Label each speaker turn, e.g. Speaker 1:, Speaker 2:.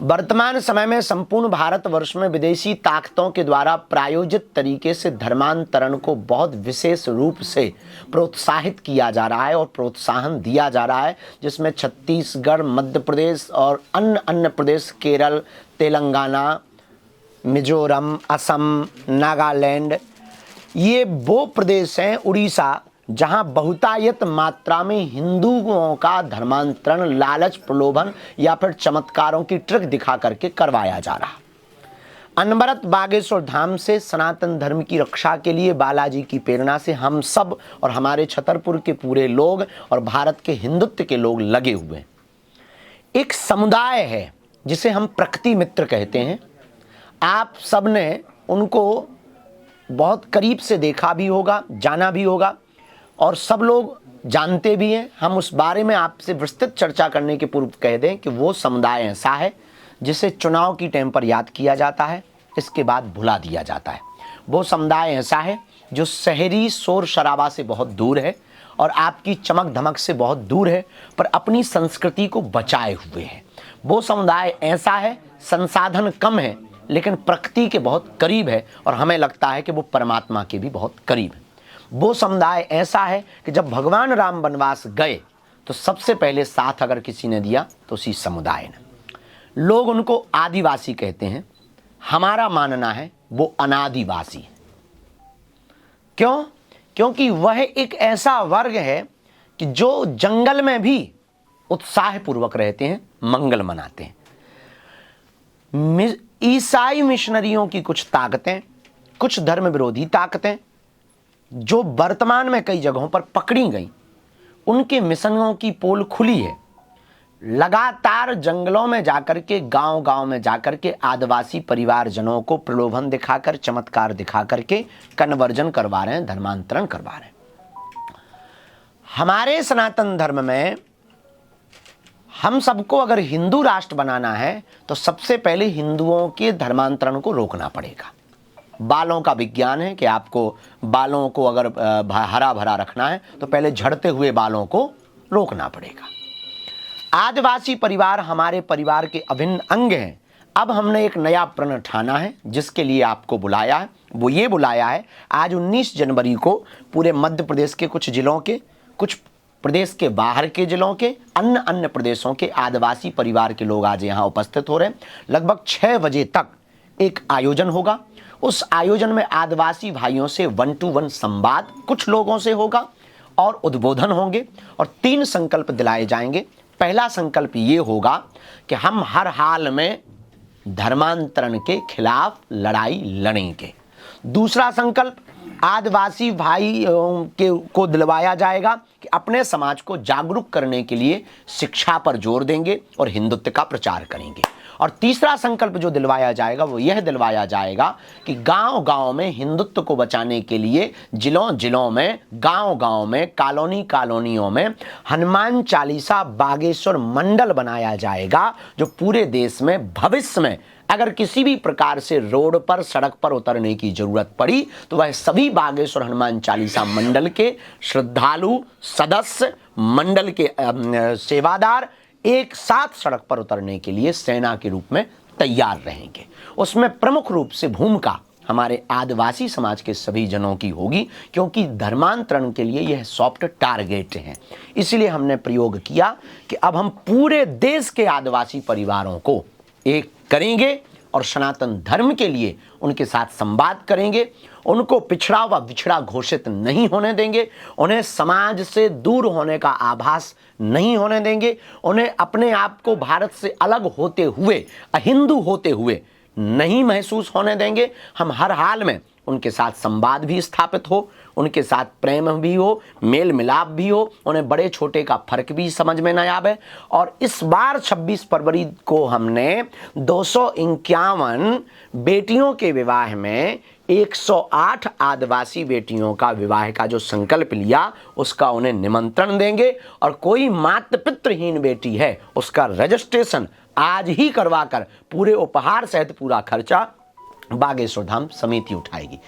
Speaker 1: वर्तमान समय में संपूर्ण भारतवर्ष में विदेशी ताकतों के द्वारा प्रायोजित तरीके से धर्मांतरण को बहुत विशेष रूप से प्रोत्साहित किया जा रहा है और प्रोत्साहन दिया जा रहा है, जिसमें छत्तीसगढ़, मध्य प्रदेश और अन्य प्रदेश, केरल, तेलंगाना, मिजोरम, असम, नागालैंड, ये वो प्रदेश हैं, उड़ीसा, जहां बहुतायत मात्रा में हिंदुओं का धर्मांतरण लालच, प्रलोभन या फिर चमत्कारों की ट्रिक दिखा करके करवाया जा रहा। अनवरत बागेश्वर धाम से सनातन धर्म की रक्षा के लिए बालाजी की प्रेरणा से हम सब और हमारे छतरपुर के पूरे लोग और भारत के हिंदुत्व के लोग लगे हुए हैं। एक समुदाय है जिसे हम प्रकृति मित्र कहते हैं। आप सबने उनको बहुत करीब से देखा भी होगा, जाना भी होगा और सब लोग जानते भी हैं। हम उस बारे में आपसे विस्तृत चर्चा करने के पूर्व कह दें कि वो समुदाय ऐसा है जिसे चुनाव की टाइम पर याद किया जाता है, इसके बाद भुला दिया जाता है। वो समुदाय ऐसा है जो शहरी शोर शराबा से बहुत दूर है और आपकी चमक धमक से बहुत दूर है, पर अपनी संस्कृति को बचाए हुए है। वो समुदाय ऐसा है, संसाधन कम है लेकिन प्रकृति के बहुत करीब है और हमें लगता है कि वो परमात्मा के भी बहुत करीब है। वो समुदाय ऐसा है कि जब भगवान राम वनवास गए तो सबसे पहले साथ अगर किसी ने दिया तो उसी समुदाय ने। लोग उनको आदिवासी कहते हैं, हमारा मानना है वो अनादिवासी है। क्यों? क्योंकि वह एक ऐसा वर्ग है कि जो जंगल में भी उत्साहपूर्वक रहते हैं, मंगल मनाते हैं। ईसाई मिशनरियों की कुछ ताकतें, कुछ धर्म विरोधी ताकतें जो वर्तमान में कई जगहों पर पकड़ी गई, उनके मिशनों की पोल खुली है। लगातार जंगलों में जाकर के, गांव-गांव में जाकर के आदिवासी परिवारजनों को प्रलोभन दिखाकर, चमत्कार दिखाकर के कन्वर्जन करवा रहे हैं, धर्मांतरण करवा रहे हैं। हमारे सनातन धर्म में हम सबको अगर हिंदू राष्ट्र बनाना है तो सबसे पहले हिंदुओं के धर्मांतरण को रोकना पड़ेगा। बालों का विज्ञान है कि आपको बालों को अगर हरा भरा रखना है तो पहले झड़ते हुए बालों को रोकना पड़ेगा। आदिवासी परिवार हमारे परिवार के अभिन्न अंग हैं। अब हमने एक नया प्रण ठाना है जिसके लिए आपको बुलाया है। वो ये बुलाया है, आज 19 जनवरी को पूरे मध्य प्रदेश के कुछ जिलों के, कुछ प्रदेश के बाहर के जिलों के, अन्य प्रदेशों के आदिवासी परिवार के लोग आज यहाँ उपस्थित हो रहे हैं। लगभग 6 बजे तक एक आयोजन होगा। उस आयोजन में आदिवासी भाइयों से 1-to-1 संवाद कुछ लोगों से होगा और उद्बोधन होंगे और 3 संकल्प दिलाए जाएंगे। पहला संकल्प ये होगा कि हम हर हाल में धर्मांतरण के खिलाफ लड़ाई लड़ेंगे। दूसरा संकल्प आदिवासी भाइयों को दिलवाया जाएगा कि अपने समाज को जागरूक करने के लिए शिक्षा पर जोर देंगे और हिंदुत्व का प्रचार करेंगे। और तीसरा संकल्प जो दिलवाया जाएगा वो यह दिलवाया जाएगा कि गांव-गांव में हिंदुत्व को बचाने के लिए, जिलों में, गांव-गांव में, कॉलोनियों में हनुमान चालीसा बागेश्वर मंडल बनाया जाएगा, जो पूरे देश में भविष्य में अगर किसी भी प्रकार से रोड पर, सड़क पर उतरने की जरूरत पड़ी तो वह सभी बागेश्वर हनुमान चालीसा मंडल के श्रद्धालु, सदस्य, मंडल के सेवादार एक साथ सड़क पर उतरने के लिए सेना के रूप में तैयार रहेंगे। उसमें प्रमुख रूप से भूमिका हमारे आदिवासी समाज के सभी जनों की होगी, क्योंकि धर्मांतरण के लिए यह सॉफ्ट टारगेट है। इसलिए हमने प्रयोग किया कि अब हम पूरे देश के आदिवासी परिवारों को एक करेंगे और सनातन धर्म के लिए उनके साथ संवाद करेंगे। उनको पिछड़ा व विछड़ा घोषित नहीं होने देंगे, उन्हें समाज से दूर होने का आभास नहीं होने देंगे, उन्हें अपने आप को भारत से अलग होते हुए, अहिंदू होते हुए नहीं महसूस होने देंगे। हम हर हाल में उनके साथ संवाद भी स्थापित हो, उनके साथ प्रेम भी हो, मेल मिलाप भी हो, उन्हें बड़े छोटे का फर्क भी समझ में न आवे। और इस बार 26 फरवरी को हमने 251 बेटियों के विवाह में 108 आदिवासी बेटियों का विवाह का जो संकल्प लिया, उसका उन्हें निमंत्रण देंगे। और कोई मातृ पितृहीन बेटी है उसका रजिस्ट्रेशन आज ही करवाकर पूरे उपहार सहित पूरा खर्चा बागेश्वर धाम समिति उठाएगी।